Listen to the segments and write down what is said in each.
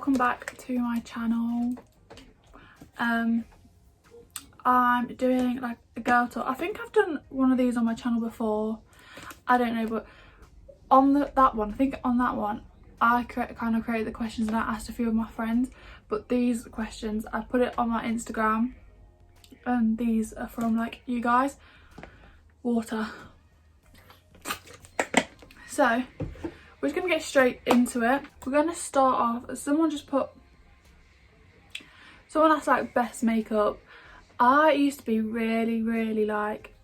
welcome back to my channel. I'm doing like a girl talk. I think I've done one of these on my channel before, I don't know, but on that one I kind of created the questions and I asked a few of my friends, but these questions I put it on my Instagram and these are from like you guys. Water. So we're just gonna get straight into it. We're gonna start off, someone asked like best makeup. I used to be really like,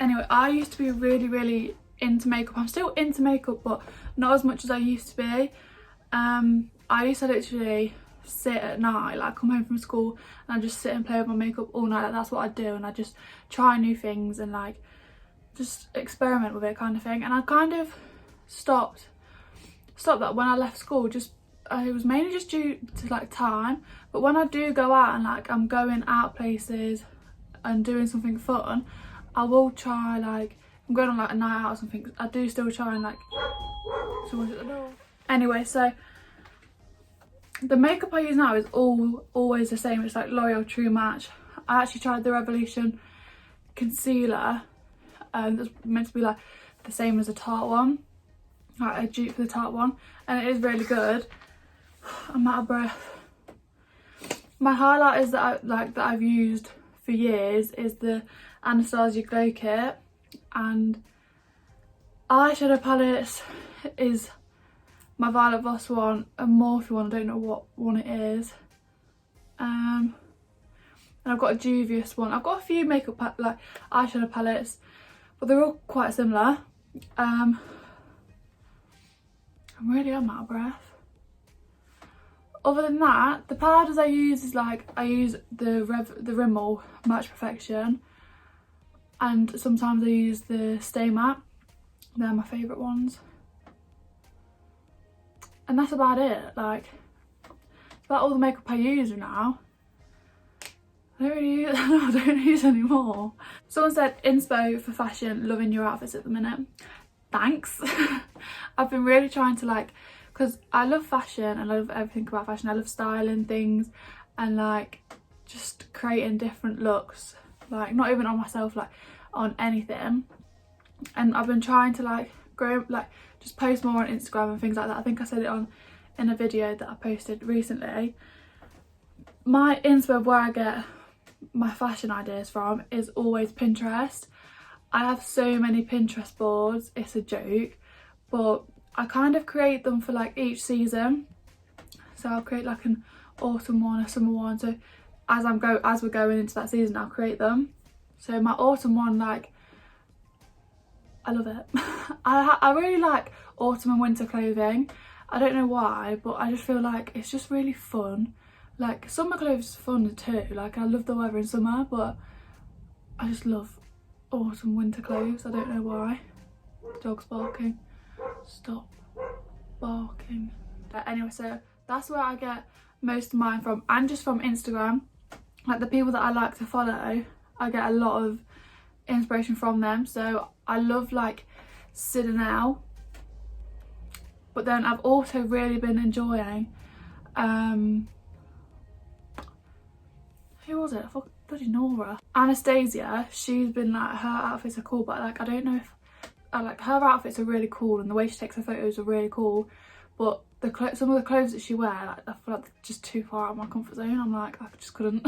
anyway, I used to be really into makeup. I'm still into makeup, but not as much as I used to be. I used to literally sit at night, like come home from school and I just sit and play with my makeup all night. Like, that's what I do, and I just try new things and like just experiment with it kind of thing. And I kind of stopped that when I left school. Just it was mainly just due to like time, but when I do go out and like I'm going out places and doing something fun, I will try, like I'm going on like a night out or something, I do still try and like, someone's at the door. Anyway, so the makeup I use now is always the same. It's like L'Oreal True Match. I actually tried the Revolution concealer, that's meant to be like the same as the Tarte one, like a dupe for the Tarte one, and it is really good. I'm out of breath. My highlighters that I've used for years is the Anastasia Glow Kit, and eyeshadow palettes is my Violet Voss one, a Morphe one, I don't know what one it is. And I've got a Juvia's one. I've got a few makeup like eyeshadow palettes, but they're all quite similar. I really am out of breath. Other than that, the powders I use is like, I use the Rimmel Match Perfection, and sometimes I use the Stay Matte. They're my favourite ones. And that's about it. Like, that's about all the makeup I use now. I don't use any more. Someone said inspo for fashion, loving your outfits at the minute. Thanks. I've been really trying to like, because I love fashion and I love everything about fashion. I love styling things and like just creating different looks, like not even on myself, like on anything. And I've been trying to like grow, like just post more on Instagram and things like that. I think I said it in a video that I posted recently. My inspo of where I get my fashion ideas from is always Pinterest. I have so many Pinterest boards, it's a joke, but I kind of create them for like each season. So I'll create like an autumn one, a summer one, so as we're going into that season I'll create them. So my autumn one, like, I love it. I really like autumn and winter clothing. I don't know why, but I just feel like it's just really fun. Like summer clothes is fun too, like I love the weather in summer, but I just love autumn winter clothes. I don't know why. Dog's barking. Stop barking. Anyway, so that's where I get most of mine from, and just from Instagram. Like the people that I like to follow, I get a lot of inspiration from them. So I love like Sidnell, but then I've also really been enjoying who was it? I thought bloody Nora. Anastasia. She's been like, her outfits are cool, but like I don't know if like her outfits are really cool and the way she takes her photos are really cool, but some of the clothes that she wears, like, I feel like they're just too far out of my comfort zone. I'm like, I just couldn't.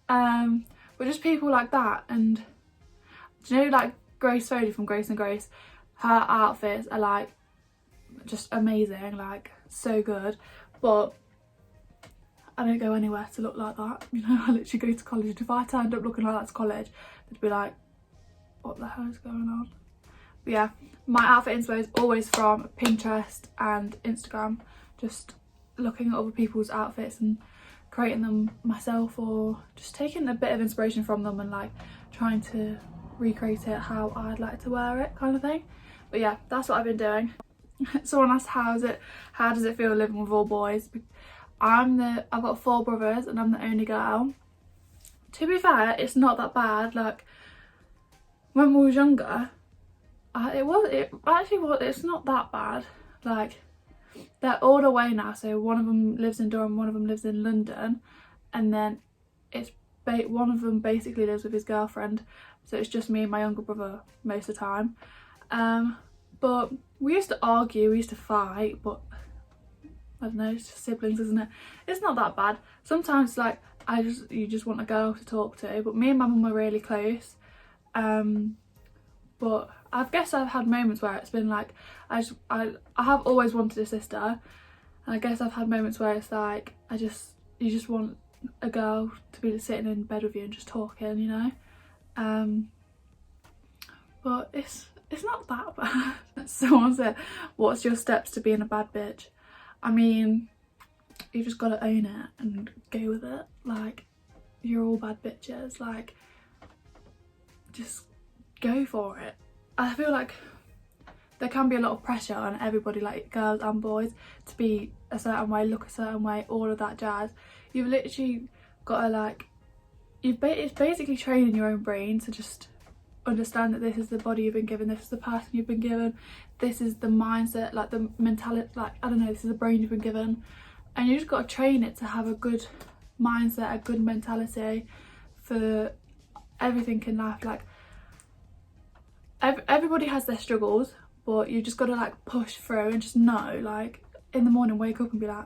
But just people like that. And do you know like Grace Foley from Grace and Grace? Her outfits are like just amazing, like so good, but I don't go anywhere to look like that, you know. I literally go to college, and if I turned up looking like that to college, they'd be like, what the hell is going on? But yeah, my outfit inspo is always from Pinterest and Instagram, just looking at other people's outfits and creating them myself, or just taking a bit of inspiration from them and like trying to recreate it how I'd like to wear it, kind of thing. But yeah, that's what I've been doing. Someone asked how does it feel living with all boys? I've got 4 brothers and I'm the only girl. To be fair, it's not that bad. Like when we was younger, it's not that bad. Like they're all away now, so one of them lives in Durham, one of them lives in London, and then it's one of them basically lives with his girlfriend, so it's just me and my younger brother most of the time. But we used to argue, we used to fight, but I don't know, it's just siblings, isn't it? It's not that bad. Sometimes like you just want a girl to talk to, but me and my mum were really close. But I guess I've had moments where it's been like I have always wanted a sister, and I guess I've had moments where it's like you just want a girl to be sitting in bed with you and just talking, you know. But it's not that bad. Someone said, what's your steps to being a bad bitch? I mean, you just gotta own it and go with it. Like, you're all bad bitches, like, just go for it. I feel like there can be a lot of pressure on everybody, like girls and boys, to be a certain way, look a certain way, all of that jazz. You've literally got to like, it's basically training your own brain to just understand that this is the body you've been given, this is the person you've been given, this is the mindset, like the mentality, like I don't know, this is the brain you've been given, and you just got to train it to have a good mindset, a good mentality for everything in life. Like everybody has their struggles, but you just got to like push through and just know, like in the morning wake up and be like,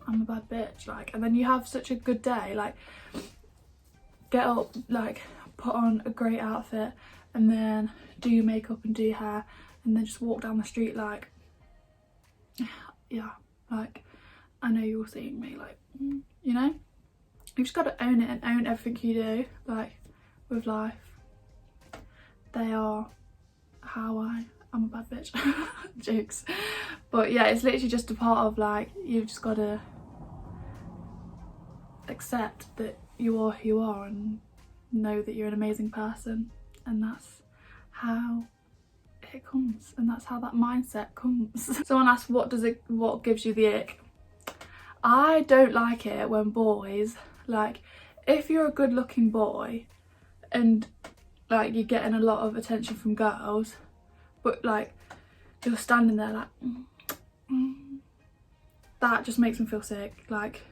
I'm a bad bitch, like, and then you have such a good day, like get up, like put on a great outfit and then do your makeup and do your hair and then just walk down the street like, yeah, like I know you're seeing me, like, you know, you just got to own it and own everything you do, like with life. They are how I'm a bad bitch. Jokes. But yeah, it's literally just a part of like, you've just got to accept that you are who you are and know that you're an amazing person, and that's how it comes, and that's how that mindset comes. Someone asked what gives you the ick. I don't like it when boys, like if you're a good looking boy and like you're getting a lot of attention from girls, but like you're standing there like that just makes me feel sick. Like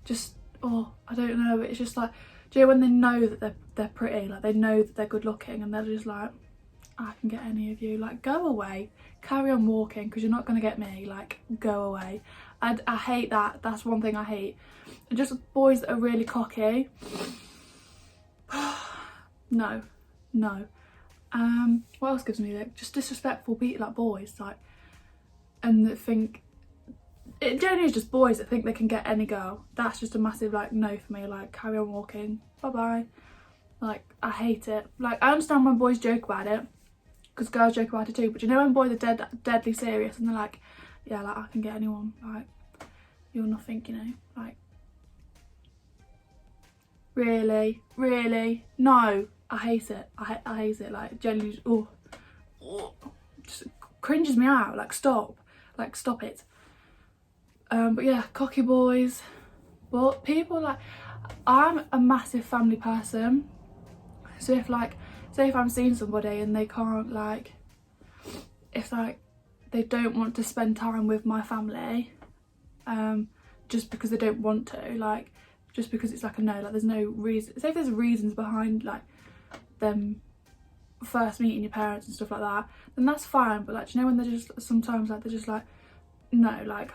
just, oh, I don't know, it's just like, do you know when they know that they're pretty, like they know that they're good looking and they're just like, I can get any of you, like go away, carry on walking because you're not going to get me, like go away. I hate that, that's one thing I hate. And just boys that are really cocky, no. What else gives me like just disrespectful beat like boys, like, and that think it generally is just boys that think they can get any girl. That's just a massive like no for me, like carry on walking, bye bye. Like I hate it. Like I understand when boys joke about it because girls joke about it too, but you know when boys are deadly serious and they're like, yeah, like I can get anyone, like you're nothing, you know, like really no. I hate it. I hate it. Like generally, just cringes me out. Like stop it. But yeah, cocky boys. But people like, I'm a massive family person. So if like, say if I'm seeing somebody and they can't like, if like they don't want to spend time with my family, just because they don't want to, like just because it's like a no, like there's no reason. Say if there's reasons behind like them first meeting your parents and stuff like that, then that's fine. But like, you know when they're just sometimes like they're just like, no, like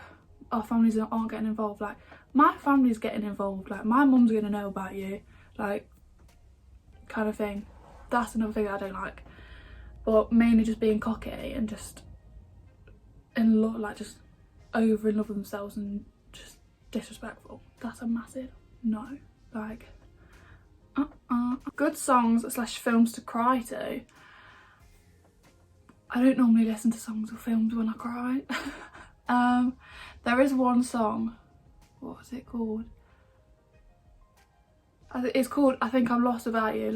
our families aren't getting involved, like my family's getting involved, like my mum's gonna know about you, like kind of thing. That's another thing I don't like. But mainly just being cocky and just in love, like just over in love with themselves and just disrespectful. That's a massive no. Like good songs / films to cry to. I don't normally listen to songs or films when I cry. There is one song, what was it called? It's called I Think I'm Lost Without You.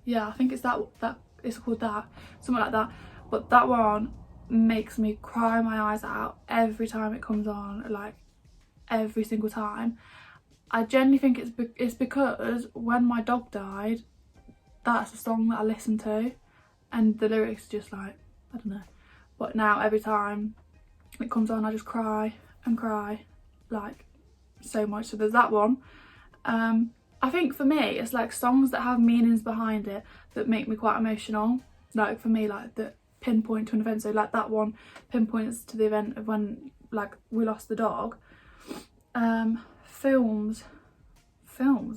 Yeah, I think it's that it's called that, something like that. But that one makes me cry my eyes out every time it comes on, like every single time. I genuinely think it's because when my dog died, that's the song that I listened to, and the lyrics just like, I don't know. but now every time it comes on I just cry and cry, like so much. So there's that one. I think for me it's like songs that have meanings behind it that make me quite emotional, like for me, like that pinpoint to an event. So like that one pinpoints to the event of when like we lost the dog. Films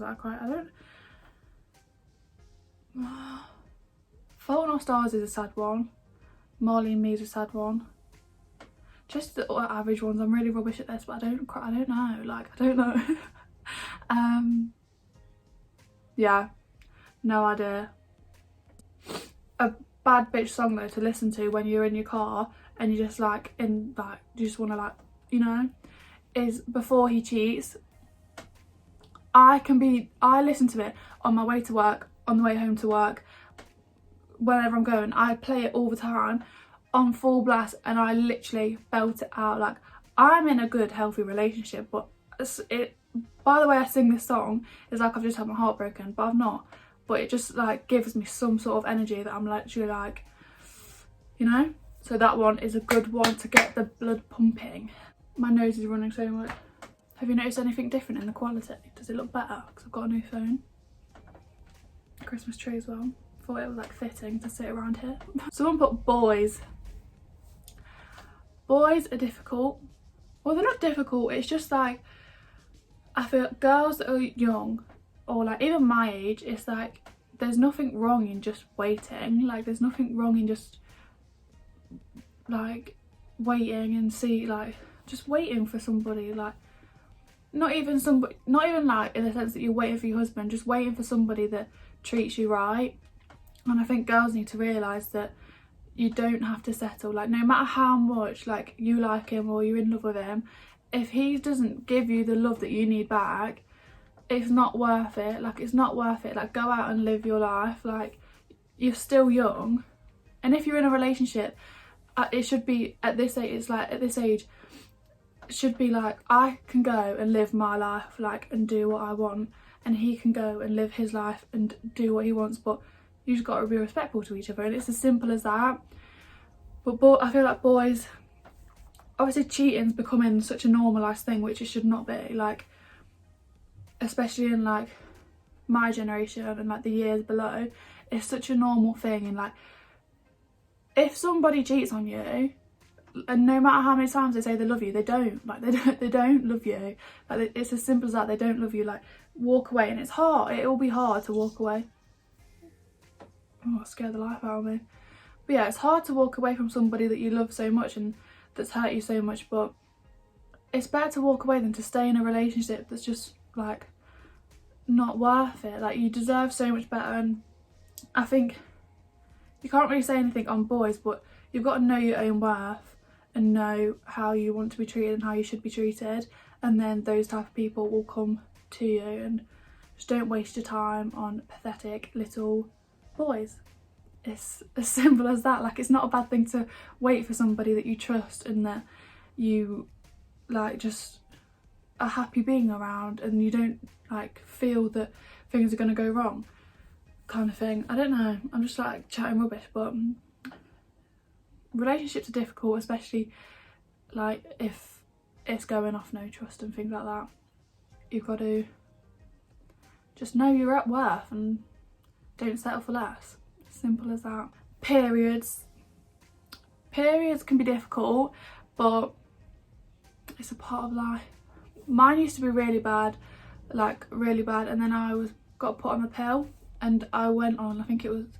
I cry. I don't. Fault in Our Stars is a sad one. Marley and Me is a sad one. Just the average ones. I'm really rubbish at this, but I don't cry. I don't know. Like I don't know. Yeah, no idea. A bad bitch song though to listen to when you're in your car and you just like you just want to like, you know, is Before He Cheats. I listen to it on my way to work, on the way home to work, whenever I'm going. I play it all the time on full blast and I literally belt it out. Like I'm in a good healthy relationship, but by the way I sing this song, it's like I've just had my heart broken, but I've not. But it just like gives me some sort of energy that I'm literally like, you know. So that one is a good one to get the blood pumping. My nose is running so much. Have you noticed anything different in the quality? Does it look better? Because I've got a new phone. Christmas tree as well. Thought it was like fitting to sit around here. Someone put boys. Boys are difficult. Well, they're not difficult, it's just like, I feel girls that are young, or like even my age, it's like there's nothing wrong in just waiting. Like there's nothing wrong in just like waiting and just waiting for somebody. Like not even like in the sense that you're waiting for your husband, just waiting for somebody that treats you right. And I think girls need to realise that you don't have to settle. Like no matter how much like you like him or you're in love with him, if he doesn't give you the love that you need back, it's not worth it. Like it's not worth it. Like go out and live your life. Like you're still young, and if you're in a relationship, it should be at this age. It's like at this age, it should be like I can go and live my life, like, and do what I want, and he can go and live his life and do what he wants. But you just got to be respectful to each other, and it's as simple as that. But I feel like boys, obviously cheating's becoming such a normalised thing, which it should not be. Like especially in like my generation and like the years below, it's such a normal thing. And like if somebody cheats on you, and no matter how many times they say they love you, they don't. Like they don't love you. Like it's as simple as that. They don't love you. Like walk away. And it's hard, it will be hard to walk away. Oh, it scared the life out of me. But yeah, it's hard to walk away from somebody that you love so much and that's hurt you so much, but it's better to walk away than to stay in a relationship that's just like not worth it. Like you deserve so much better. And I think you can't really say anything on boys, but you've got to know your own worth and know how you want to be treated and how you should be treated, and then those type of people will come to you. And just don't waste your time on pathetic little boys. It's as simple as that. Like it's not a bad thing to wait for somebody that you trust and that you like just are happy being around, and you don't like feel that things are going to go wrong kind of thing. I don't know, I'm just like chatting rubbish, but relationships are difficult, especially like if it's going off no trust and things like that. You've got to just know your worth and don't settle for less. Simple as that. Periods can be difficult, but it's a part of life. Mine used to be really bad, like really bad, and then I got put on a pill, and I went on, I think it's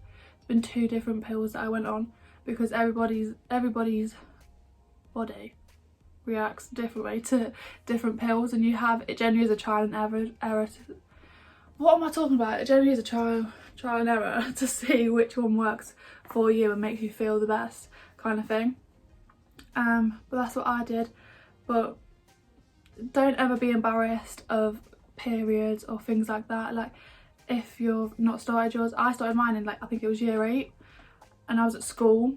been 2 different pills that I went on, because everybody's body reacts differently to different pills, and you have, it generally is a trial and error. What am I talking about? It generally is a trial and error to see which one works for you and makes you feel the best kind of thing. But that's what I did. But don't ever be embarrassed of periods or things like that. Like if you've not started yours, I started mine in like, I think it was year 8, and I was at school.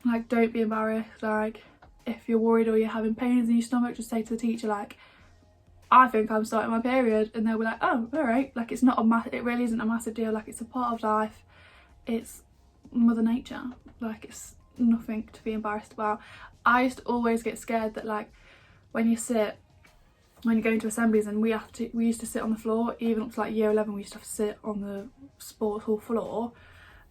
Like don't be embarrassed. Like if you're worried or you're having pains in your stomach, just say to the teacher like, I think I'm starting my period, and they'll be like, oh, all right. Like it's not it really isn't a massive deal. Like it's a part of life. It's mother nature. Like nothing to be embarrassed about. I used to always get scared that like when you go into assemblies, and we used to sit on the floor, even up to like year 11 we used to have to sit on the sports hall floor,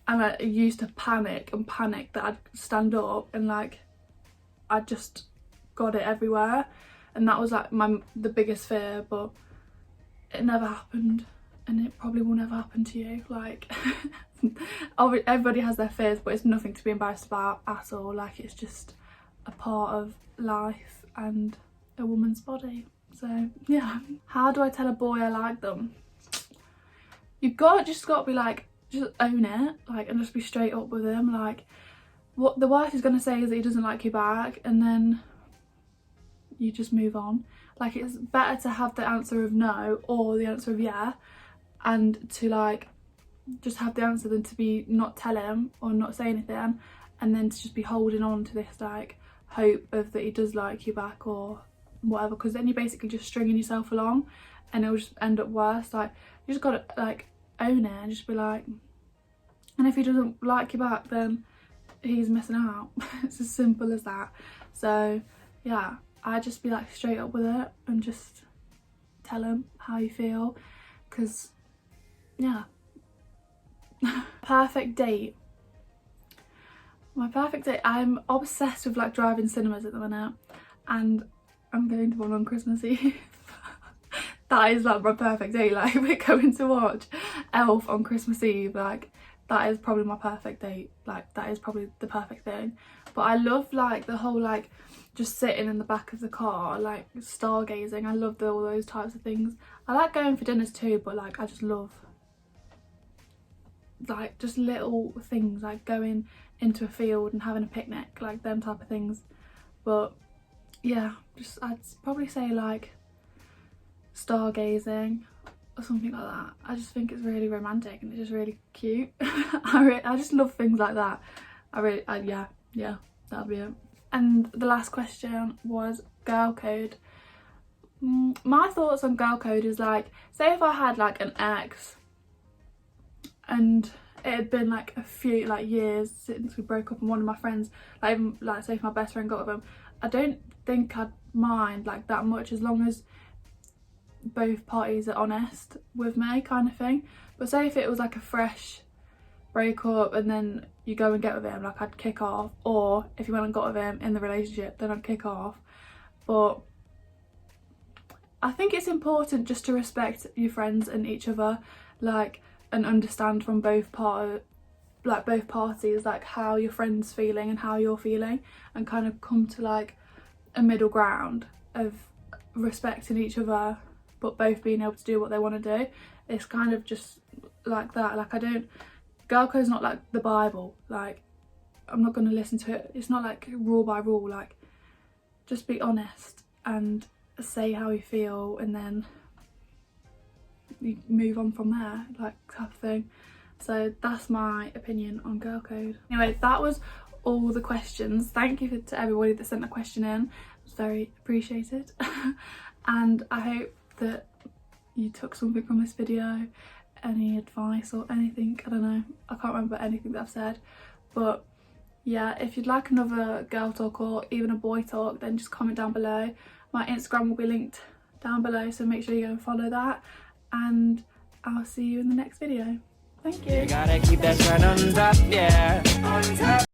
and I used to panic that I'd stand up and like I just got it everywhere, and that was like the biggest fear. But it never happened, and it probably will never happen to you. Like everybody has their fears, but it's nothing to be embarrassed about at all. Like it's just a part of life and a woman's body. So yeah. How do I tell a boy I like them? You've just got to be like, just own it, like, and just be straight up with him. Like, what the worst he's gonna say is that he doesn't like you back, and then you just move on. Like, it's better to have the answer of no or the answer of yeah, and to like just have the answer, than to be not tell him or not say anything, and then to just be holding on to this like hope of that he does like you back or whatever, because then you're basically just stringing yourself along, and it'll just end up worse. Like, you just gotta like own it and just be like, and if he doesn't like you back, then he's missing out. It's as simple as that. So yeah, I just be like straight up with it and just tell him how you feel, because yeah. Perfect date. My perfect date, I'm obsessed with like driving cinemas at the minute, and I'm going to one on Christmas Eve. That is like my perfect date. Like, we're going to watch Elf on Christmas Eve. Like, that is probably my perfect date. Like, that is probably the perfect thing. But I love like the whole like just sitting in the back of the car, like stargazing. I love all those types of things. I like going for dinners too, but like I just love like just little things, like going into a field and having a picnic, like them type of things. But yeah, just I'd probably say like stargazing or something like that. I just think it's really romantic and it's just really cute. I just love things like that. Yeah, that'll be it. And the last question was girl code. My thoughts on girl code is like, say if I had like an ex and it had been like a few like years since we broke up, and one of my friends, like even like say if my best friend got with him, I don't think I'd mind like that much, as long as both parties are honest with me, kind of thing. But say if it was like a fresh breakup and then you go and get with him, like I'd kick off. Or if you went and got with him in the relationship, then I'd kick off. But I think it's important just to respect your friends and each other, like, and understand from both parties like how your friend's feeling and how you're feeling, and kind of come to like a middle ground of respecting each other but both being able to do what they want to do. It's kind of just like that. Like, girl code's not like the Bible. Like, I'm not going to listen to it. It's not like rule by rule. Like, just be honest and say how you feel, and then you move on from there, like, type of thing. So that's my opinion on girl code. Anyway, that was all the questions. Thank you to everybody that sent a question in. It was very appreciated. And I hope that you took something from this video, any advice or anything. I don't know, I can't remember anything that I've said. But yeah, if you'd like another girl talk or even a boy talk, then just comment down below. My Instagram will be linked down below, so make sure you go and follow that, and I'll see you in the next video. Thank you. You gotta keep that shine on top, yeah. On top.